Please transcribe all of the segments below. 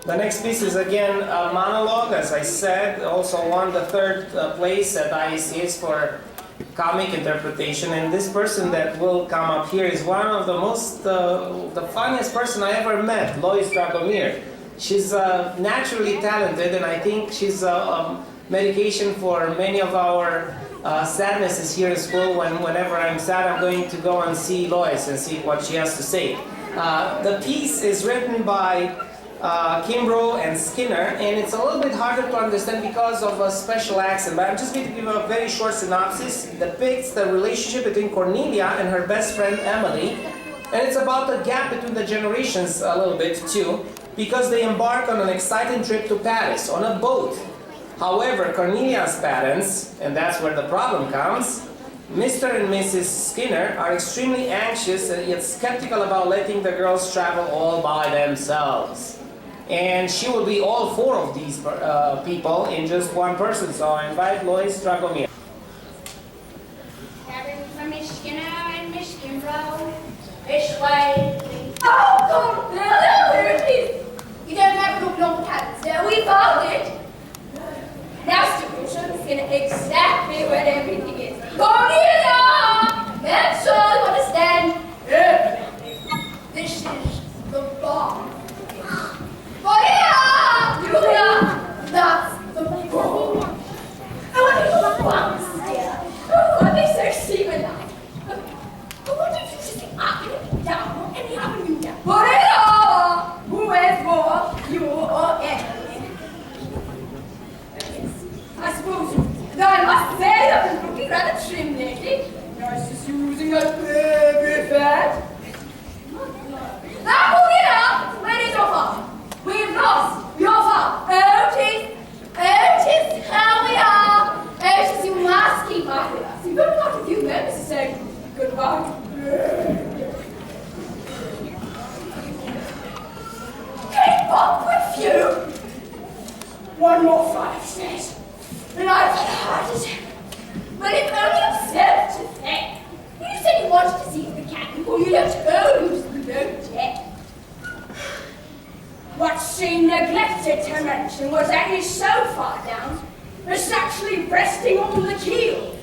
The next piece is again a monologue, as I said, also won the third place at IACS for comic interpretation. And this person that will come up here is one of the most, the funniest person I ever met, Lois Dragomir. She's naturally talented, and I think she's a medication for many of our sadnesses here in school. Whenever I'm sad, I'm going to go and see Lois and see what she has to say. The piece is written by Kimbrough and Skinner, and it's a little bit harder to understand because of a special accent, but I'm just going to give a very short synopsis. It depicts the relationship between Cornelia and her best friend Emily, and it's about the gap between the generations a little bit too, because they embark on an exciting trip to Paris on a boat. However, Cornelia's parents, and that's where the problem comes, Mr. and Mrs. Skinner are extremely anxious and yet skeptical about letting the girls travel all by themselves. And she will be all four of these people in just one person, so I invite Lois Dragomir. Having from Miss Skinner and Miss Kimbrough, this way. Oh, God, there it is. You don't have to look long patterns there, we found it. Now, Stupid, show Miss Skinner exactly where everything is. Cornelia! That's all you understand. This is the bar. Cornelia! Julia! That's the bar. I want to go bounce here. Oh, I think so civilized. I want you to just up and down and up and down. Cornelia! Who is more, you or Emily? Yes, I suppose you. Though I must say that I'm looking rather trim lately. Nice just using a baby fat. Now, Cornelia! Where is your father? We've lost your father. Otis! Otis, how we are! Otis, you must keep up with us. You've got a few moments to say goodbye. Keep up with you! One more flight of stairs, and I've had a heart attack. But it's only absurd to think. You said you wanted to see the cat before you left home. You was below deck. What she neglected to mention was that he's so far down, it's actually resting on the keel.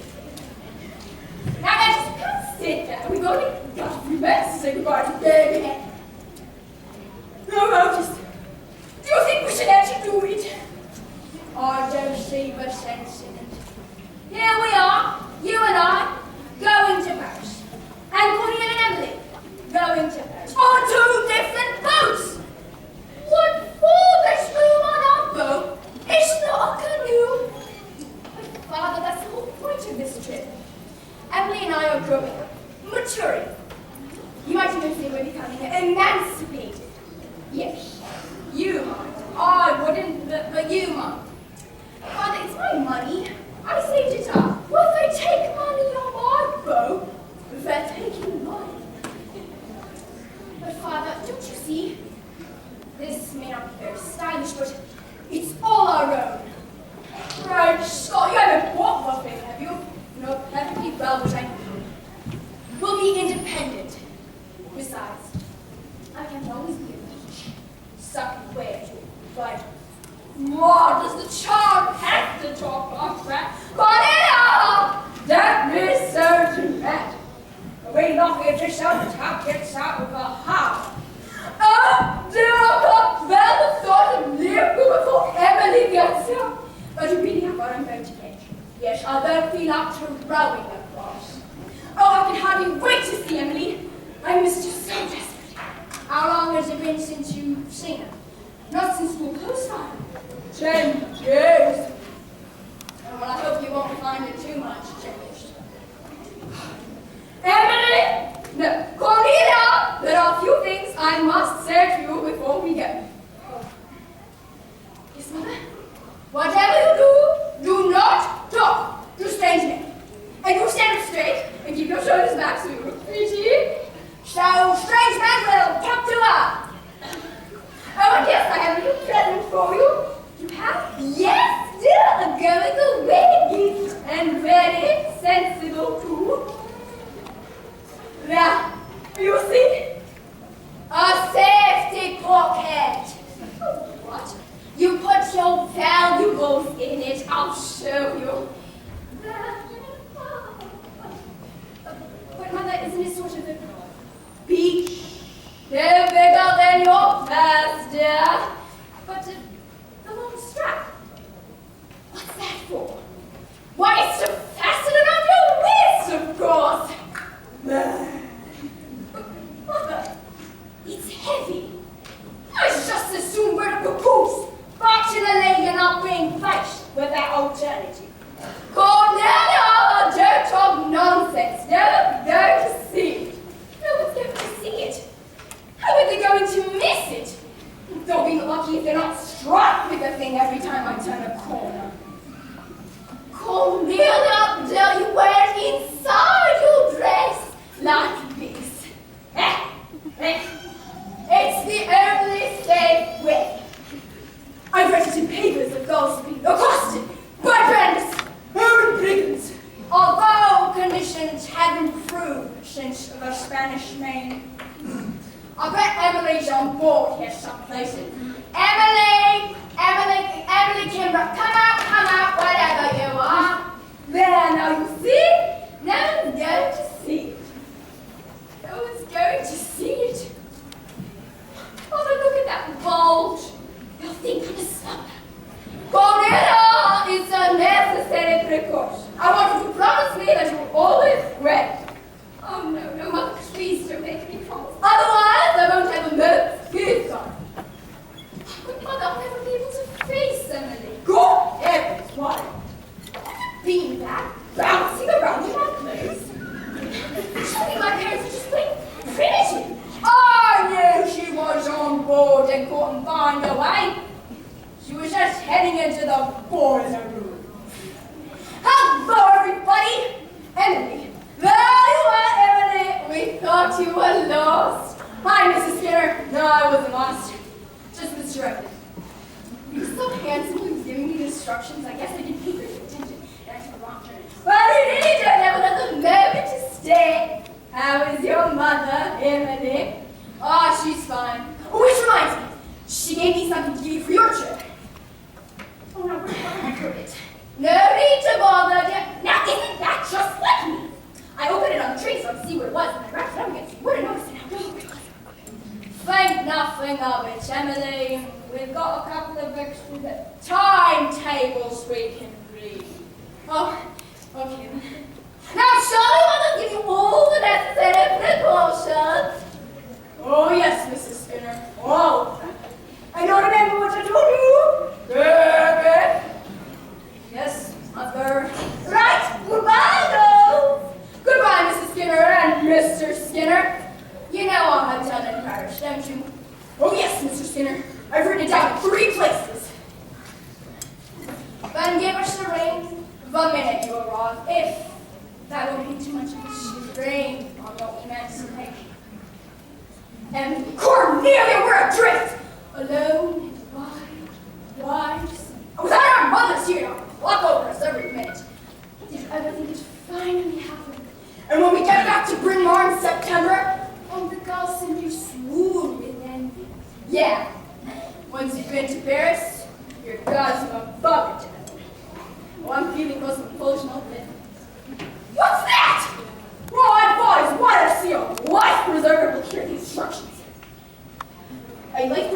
Now, just come sit down. We've only got a few minutes to say goodbye to baby. No, Otis, do you think we should let you do it? I don't see the sense in it. Here we are, you and I, going to Paris. And Cornelia and Emily, going to Paris. On two different boats! What for? There's room on our boat. It's not a canoe. But Father, that's the whole point of this trip. Emily and I are growing up, maturing. You might even say we're becoming emancipated. Yes, you might. I wouldn't, but you might. Father, it's my money. I saved it up. Well, if they take money on my boat, they're taking mine. But Father, don't you see? This may not be very stylish, but it's all our own. Right, Scott, you haven't bought the thing, have you? No, perfectly well, which I mean. We'll be independent. Besides, I can always be a leech. Sucking where to, but what does the child have to talk like that? Cornelia! That is so too bad. We not get this out, the top gets out of our house. Oh, dear, I can't bear the thought of leaving before Emily gets here. But you really have got a boat to catch. Yes, I don't feel up to rowing across. Oh, I can hardly wait to see Emily. I missed you so desperately. How long has it been since you've seen her? Not since school closed time. 10 years. Oh, well, I hope you won't find it too much changed. Emily! No, Cornelia! There are a few things I must say to you before we go. Yes, Mother? Whatever you do, do not talk to strange men. And you stand up straight and keep your shoulders back so you look pretty. So strange men will come to us. Oh, and yes, I have a little present for you. You have? Yes, dear, going away. And very sensible, too. Now, you see? A safety pocket. no valuables in it. I'll show you. But Mother, isn't it sort of a beach? No bigger than your past, dear. But the long strap. What's that for? Why, it's to fasten it on your waist, of course. Mother, it's heavy. I just as soon wear a papoose. Fortunately, you're not being faced with that alternative. Cornelia, don't talk nonsense. Never go to see it. No one's going to see it. How are they going to miss it? They'll be lucky if they're not struck with the thing every time I turn a corner. Cornelia, do you wear it inside your dress like this? It's the only safe way. I've read it in papers of girls being accosted by bandits and brigands. Although conditions have improved since the Spanish Main. I bet Emily's on board here someplace. Emily Kimber, come out, whatever you are. There, now you see? No one's going to see it. No one's going to see it. Oh, look at that bulge. You'll think I'm a slumber. Cornelia is a necessary precaution. I want you to promise me that you're always ready. Oh, no, Mother, please don't make me promise. Otherwise, I won't have a moment's peace on. But Mother, I'll never be able to face Emily. Good heavens, why? Being back, bouncing around in my place. Surely my parents are just plain primitive. I knew she was on board and couldn't find a way. She was just heading into the boiler room. Hello, everybody! Emily. There you are, Emily. We thought you were lost. Hi, Mrs. Skinner. No, I wasn't lost. Just misdirected. You were so handsome when you were giving me the instructions. I guess I didn't pay very attention. And I took a wrong turn. Well, I really don't have another moment to stay. How is your mother, Emily? Oh, she's fine. Oh, which reminds me. She gave me something to give you for your trip. Oh, no, where have I put it? No need to bother, dear. Now, isn't that just like me? I opened it on the tree so I could see what it was, and I wrapped it up against you. Wouldn't notice it now, don't you? Think nothing of it, Emily. We've got a couple of extra timetables we can read. Oh, okay. Now, surely Mother give you all the necessary precautions. Oh, yes, Mrs. Skinner. All of them. I don't remember what I told you. Good. Yes, Mother. Right, goodbye, though. Goodbye, Mrs. Skinner and Mr. Skinner. You know I'm a ton in parish, don't you? Oh, yes, Mr. Skinner. I've written it down in 3 places. Then give us the ring the minute you arrive, if that won't be too much of a strain on your emancipation. And Cornelia, we're adrift! Alone and wise. Without our mothers here to walk over us every minute. Did you ever think it'd finally happen? And when we get back to Bryn Mawr in September, won't the girls simply swoon with envy? Yeah. Once you've been to Paris, your gods are above it. Oh, I'm feeling close to Polish then. What's that? Well, I boys want to see a life preserver will hear the instructions. A life